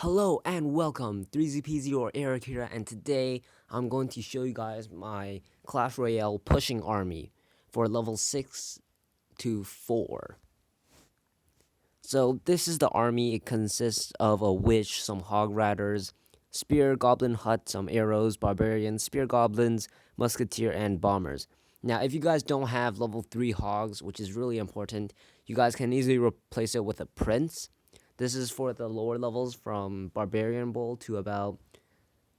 Hello and welcome, 3ZPZ or Eric here, and today I'm going to show you guys my Clash Royale pushing army for level 6 to 4. So this is the army. It consists of a witch, some hog riders, spear, goblin hut, some arrows, barbarians, spear goblins, musketeer, and bombers. Now if you guys don't have level 3 hogs, which is really important, you guys can easily replace it with a prince. This is for the lower levels from Barbarian Bowl to about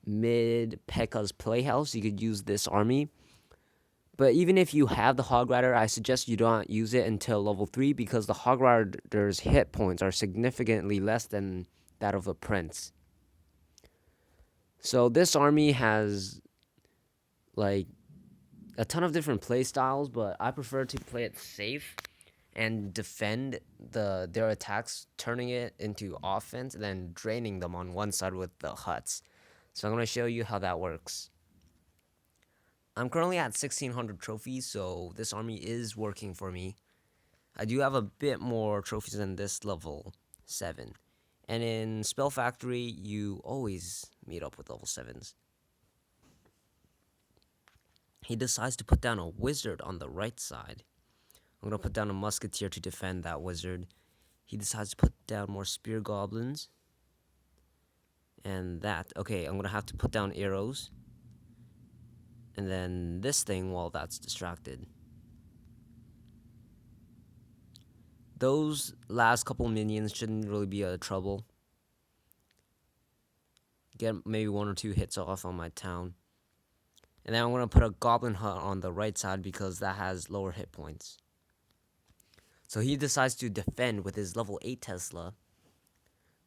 mid Pekka's Playhouse. You could use this army. But even if you have the Hog Rider, I suggest you don't use it until level 3 because the Hog Rider's hit points are significantly less than that of a Prince. So this army has like a ton of different play styles, but I prefer to play it safe and defend their attacks, turning it into offense, and then draining them on one side with the huts. So I'm going to show you how that works. I'm currently at 1600 trophies, so this army is working for me. I do have a bit more trophies than this level 7. And in Spell Factory, you always meet up with level 7s. He decides to put down a wizard on the right side. I'm going to put down a musketeer to defend that wizard. He decides to put down more spear goblins. And that. Okay, I'm going to have to put down arrows. And then this thing while that's distracted. Those last couple minions shouldn't really be a trouble. Get maybe 1 or 2 hits off on my town. And then I'm going to put a goblin hut on the right side because that has lower hit points. So he decides to defend with his level 8 Tesla.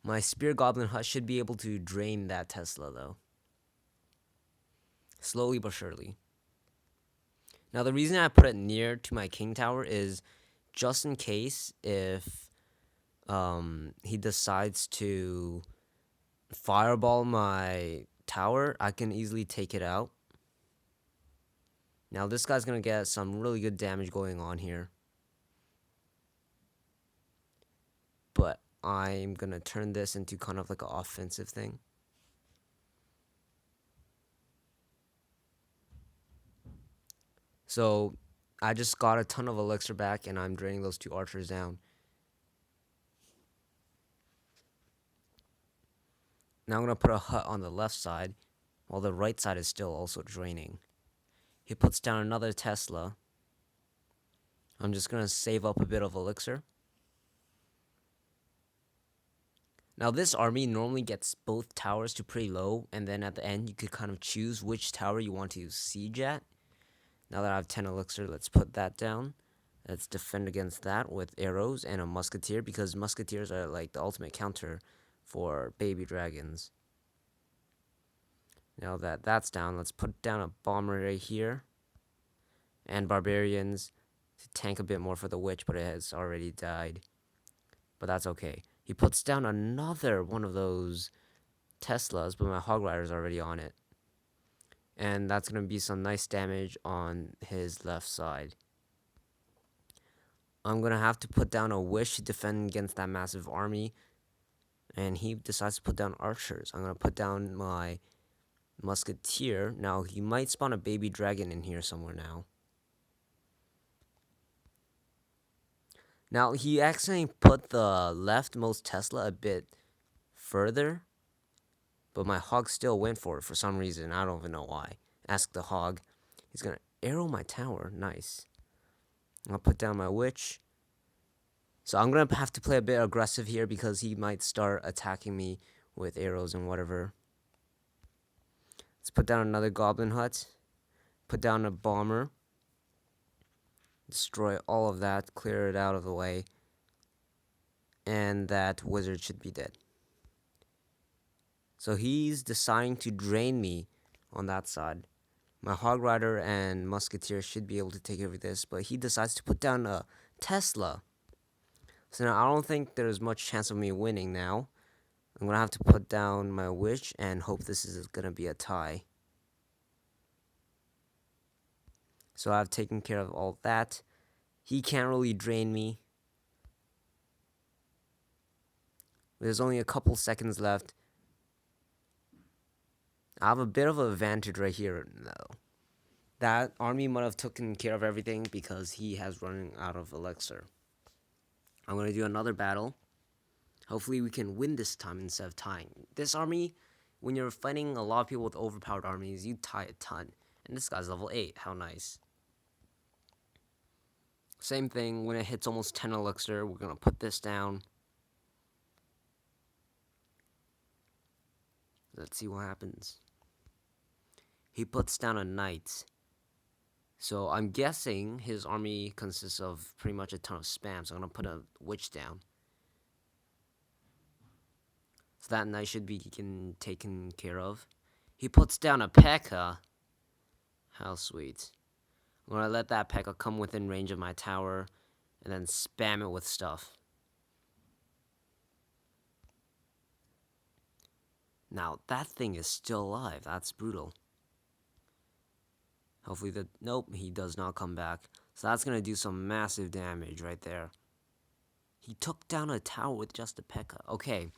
My spear goblin hut should be able to drain that Tesla though. Slowly but surely. Now the reason I put it near to my king tower is just in case if he decides to fireball my tower, I can easily take it out. Now this guy's going to get some really good damage going on here. But I'm going to turn this into kind of like an offensive thing. So I just got a ton of elixir back and I'm draining those 2 archers down. Now I'm going to put a hut on the left side while the right side is still also draining. He puts down another Tesla. I'm just going to save up a bit of elixir. Now this army normally gets both towers to pretty low, and then at the end you could kind of choose which tower you want to siege at. Now that I have 10 elixir, let's put that down. Let's defend against that with arrows and a musketeer, because musketeers are like the ultimate counter for baby dragons. Now that that's down, let's put down a bomber right here. And barbarians to tank a bit more for the witch, but it has already died. But that's okay. He puts down another one of those Teslas, but my hog rider is already on it. And that's going to be some nice damage on his left side. I'm going to have to put down a wish to defend against that massive army. And he decides to put down archers. I'm going to put down my musketeer. Now, he might spawn a baby dragon in here somewhere now. Now, he accidentally put the leftmost Tesla a bit further. But my hog still went for it for some reason. I don't even know why. Ask the hog. He's going to arrow my tower. Nice. I'll put down my witch. So I'm going to have to play a bit aggressive here because he might start attacking me with arrows and whatever. Let's put down another goblin hut. Put down a bomber. Destroy all of that. Clear it out of the way. And that wizard should be dead. So he's deciding to drain me on that side. My hog rider and musketeer should be able to take over this, but he decides to put down a Tesla. So now I don't think there's much chance of me winning now. I'm going to have to put down my witch and hope this is going to be a tie. So I've taken care of all that. He can't really drain me. There's only a couple seconds left. I have a bit of an advantage right here, though. That army might have taken care of everything because he has running out of elixir. I'm going to do another battle. Hopefully we can win this time instead of tying. This army, when you're fighting a lot of people with overpowered armies, you tie a ton. And this guy's level 8. How nice. Same thing, when it hits almost 10 elixir, we're going to put this down. Let's see what happens. He puts down a knight. So I'm guessing his army consists of pretty much a ton of spam. So I'm going to put a witch down. So that knight should be taken care of. He puts down a Pekka. How sweet. I'm going to let that Pekka come within range of my tower and then spam it with stuff. Now, that thing is still alive. That's brutal. Hopefully nope, he does not come back. So that's going to do some massive damage right there. He took down a tower with just a Pekka. Okay,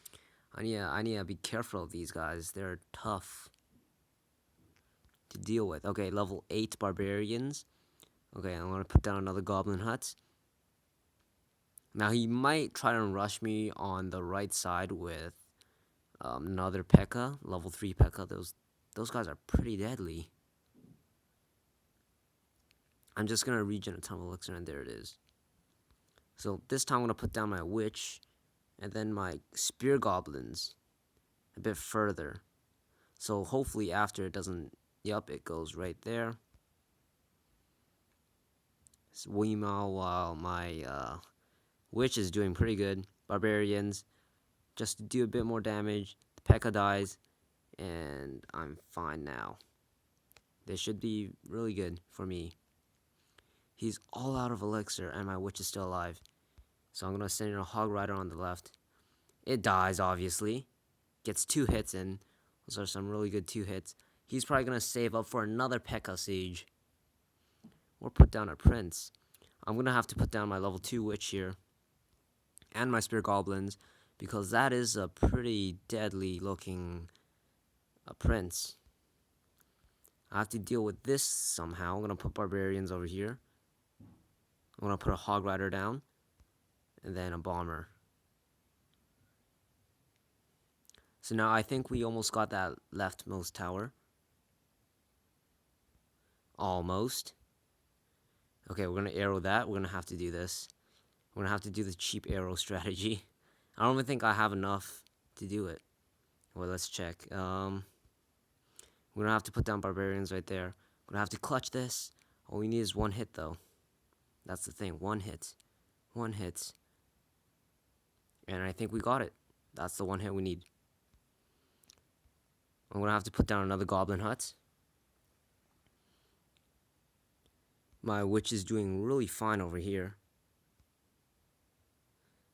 I need to be careful of these guys. They're tough to deal with. Okay, level 8 barbarians. Okay, I'm going to put down another goblin hut. Now, he might try to rush me on the right side with another Pekka, level 3 Pekka. Those guys are pretty deadly. I'm just going to regen a ton of elixir, and there it is. So this time I'm going to put down my witch, and then my spear goblins a bit further. So hopefully after it doesn't, yep, it goes right there. So while my witch is doing pretty good, barbarians, just to do a bit more damage, the Pekka dies, and I'm fine now. This should be really good for me. He's all out of elixir, and my witch is still alive. So I'm going to send in a hog rider on the left. It dies, obviously. Gets 2 hits in. Those are some really good 2 hits. He's probably going to save up for another Pekka siege. Or put down a prince. I'm going to have to put down my level 2 witch here. And my spear goblins. Because that is a pretty deadly looking prince. I have to deal with this somehow. I'm going to put barbarians over here. I'm going to put a hog rider down. And then a bomber. So now I think we almost got that leftmost tower. Almost. Okay, we're going to arrow that. We're going to have to do this. We're going to have to do the cheap arrow strategy. I don't even think I have enough to do it. Well, let's check. We're going to have to put down barbarians right there. We're going to have to clutch this. All we need is 1 hit, though. That's the thing. 1 hit. 1 hit. And I think we got it. That's the 1 hit we need. I'm going to have to put down another goblin hut. My witch is doing really fine over here.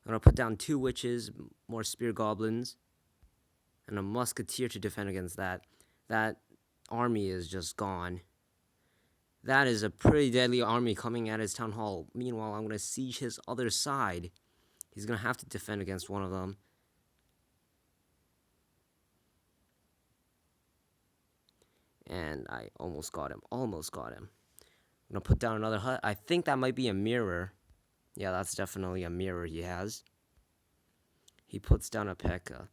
I'm going to put down 2 witches, more spear goblins, and a musketeer to defend against that. That army is just gone. That is a pretty deadly army coming at his town hall. Meanwhile, I'm going to siege his other side. He's going to have to defend against one of them. And I almost got him. Almost got him. I'm going to put down another hut. I think that might be a mirror. Yeah, that's definitely a mirror he has. He puts down a Pekka.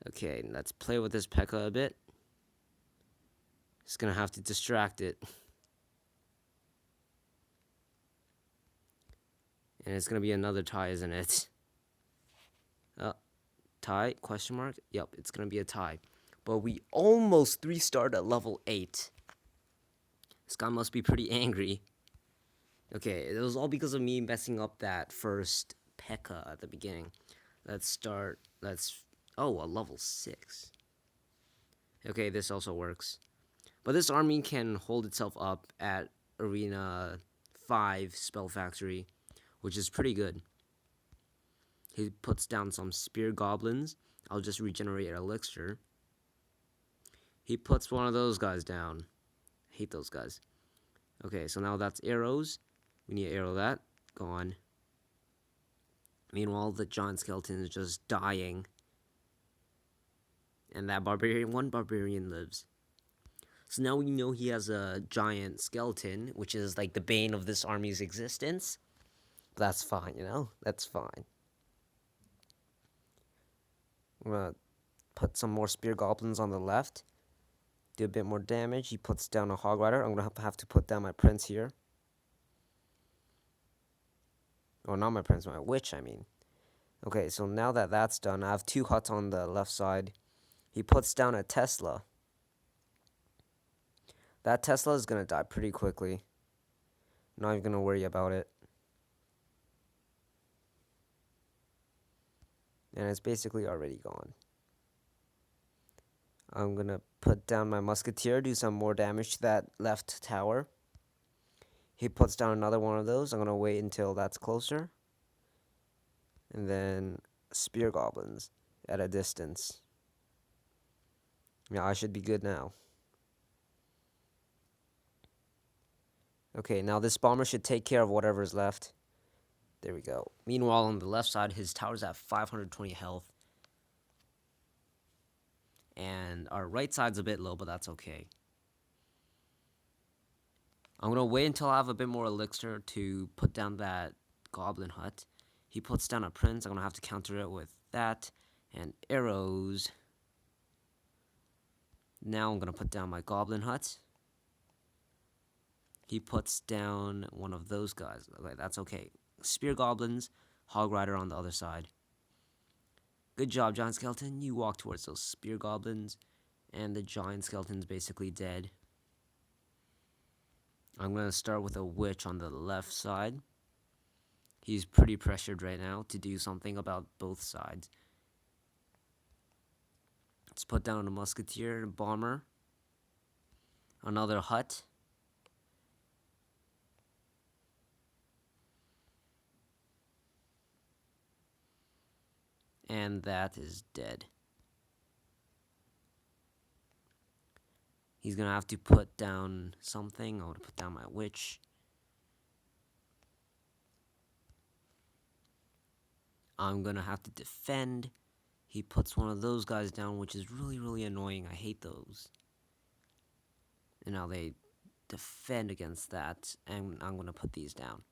Okay, let's play with this Pekka a bit. Just going to have to distract it. And it's going to be another tie, isn't it? Tie? Question mark? Yep, it's going to be a tie. But we almost 3-starred at level 8. This guy must be pretty angry. Okay, it was all because of me messing up that first Pekka at the beginning. Let's start. Oh, a level 6. Okay, this also works. But this army can hold itself up at Arena 5 Spell Factory, which is pretty good. He puts down some spear goblins. I'll just regenerate elixir. He puts one of those guys down. I hate those guys. Okay, so now that's arrows. We need to arrow that. Gone. Meanwhile, the giant skeleton is just dying. And that barbarian, 1 barbarian lives. So now we know he has a giant skeleton, which is like the bane of this army's existence. That's fine, you know? That's fine. I'm gonna put some more spear goblins on the left. Do a bit more damage. He puts down a hog rider. I'm gonna have to put down my prince here. Oh, not my prince, my witch, I mean. Okay, so now that that's done, I have 2 huts on the left side. He puts down a Tesla. That Tesla is gonna die pretty quickly. Not even gonna worry about it. And it's basically already gone. I'm gonna put down my musketeer, do some more damage to that left tower. He puts down another one of those. I'm gonna wait until that's closer. And then spear goblins at a distance. Yeah, I should be good now. Okay, now this bomber should take care of whatever's left. There we go. Meanwhile, on the left side, his tower's at 520 health. And our right side's a bit low, but that's okay. I'm going to wait until I have a bit more elixir to put down that goblin hut. He puts down a prince. I'm going to have to counter it with that and arrows. Now I'm going to put down my goblin hut. He puts down one of those guys. Okay, that's okay. Spear goblins, hog rider on the other side. Good job, giant skeleton. You walk towards those spear goblins, and the giant skeleton's basically dead. I'm going to start with a witch on the left side. He's pretty pressured right now to do something about both sides. Let's put down a musketeer, a bomber, another hut. And that is dead. He's going to have to put down something. I'm going to put down my witch. I'm going to have to defend. He puts one of those guys down, which is really, really annoying. I hate those. And now they defend against that, and I'm going to put these down.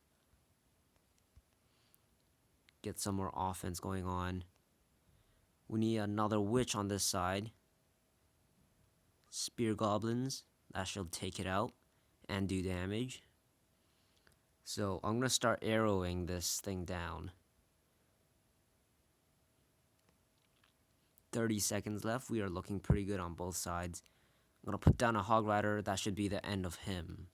Get some more offense going on. We need another witch on this side. Spear goblins. That should take it out and do damage. So I'm going to start arrowing this thing down. 30 seconds left. We are looking pretty good on both sides. I'm going to put down a hog rider. That should be the end of him.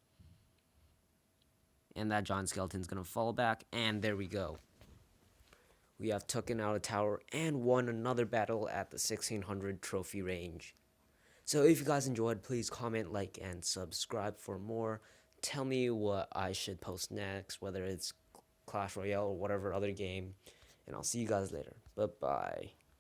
And that giant skeleton's going to fall back. And there we go. We have taken out a tower and won another battle at the 1600 trophy range. So if you guys enjoyed, please comment, like, and subscribe for more. Tell me what I should post next, whether it's Clash Royale or whatever other game. And I'll see you guys later. Bye-bye.